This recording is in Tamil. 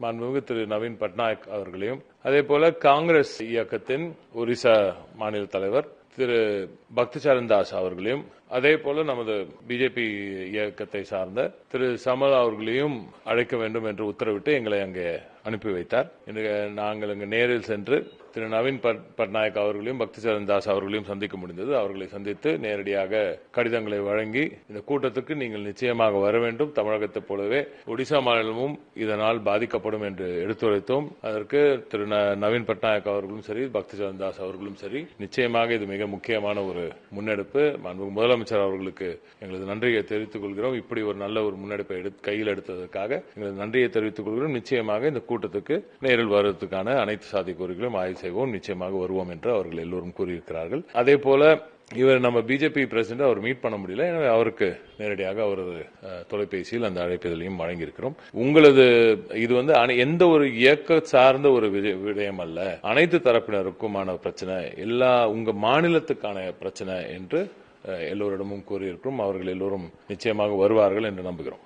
மாண்புமிகு திரு நவீன் பட்நாயக் அவர்களையும், அதேபோல காங்கிரஸ் இயக்கத்தின் ஒரிசா மாநில தலைவர் திரு பக்திசரண் தாஸ் அவர்களையும், அதேபோல நமது பிஜேபி இயக்கத்தை சார்ந்த திரு சமல் அவர்களையும் அழைக்க வேண்டும் என்று உத்தரவிட்டு எங்களை அங்கே அனுப்பி வைத்தார். நாங்கள் அங்கு நேரில் சென்று திரு நவீன் பட்நாயக் அவர்களையும் பக்திசரண் தாஸ் அவர்களையும் சந்திக்க முடிந்தது. அவர்களை சந்தித்து நேரடியாக கடிதங்களை வழங்கி இந்த கூட்டத்துக்கு நீங்கள் நிச்சயமாக வர வேண்டும், தமிழகத்தைப் போலவே ஒடிசா மாநிலமும் இதனால் பாதிக்கப்படும் என்று எடுத்துரைத்தோம். அதற்கு திரு நவீன் பட்நாயக் அவர்களும் சரி, பக்திசரண் தாஸ் அவர்களும் சரி, நிச்சயமாக இது மிக முக்கியமான ஒரு முன்னெடுப்பு. முதலமைச்சர் அவர்களுக்கு எங்களது நன்றியை தெரிவித்துக் கொள்கிறோம். இப்படி ஒரு நல்ல ஒரு முன்னெடுப்பை கையில் எடுத்ததற்காக எங்களது நன்றியை தெரிவித்துக் கொள்கிறோம். நிச்சயமாக இந்த கூட்டத்துக்கு நேரில் வருவதற்கான அனைத்து சாத்தியக்கூறுகளையும் ஆய்வு செய்வோம், நிச்சயமாக வருவோம் என்று அவர்கள் எல்லோரும் கூறியிருக்கிறார்கள். அதேபோல இவர் நம்ம பிஜேபி பிரசிடண்ட் அவர் மீட் பண்ண முடியல, எனவே அவருக்கு நேரடியாக அவரது தொலைபேசியில் அந்த அழைப்புதலையும் வழங்கியிருக்கிறோம். உங்களது இது எந்த ஒரு இயக்க சார்ந்த ஒரு விடயம் அல்ல, அனைத்து தரப்பினருக்குமான பிரச்சனை, உங்க மாநிலத்துக்கான பிரச்சனை என்று எல்லோரிடமும் கூறியிருக்கிறோம். அவர்கள் எல்லோரும் நிச்சயமாக வருவார்கள் என்று நம்புகிறோம்.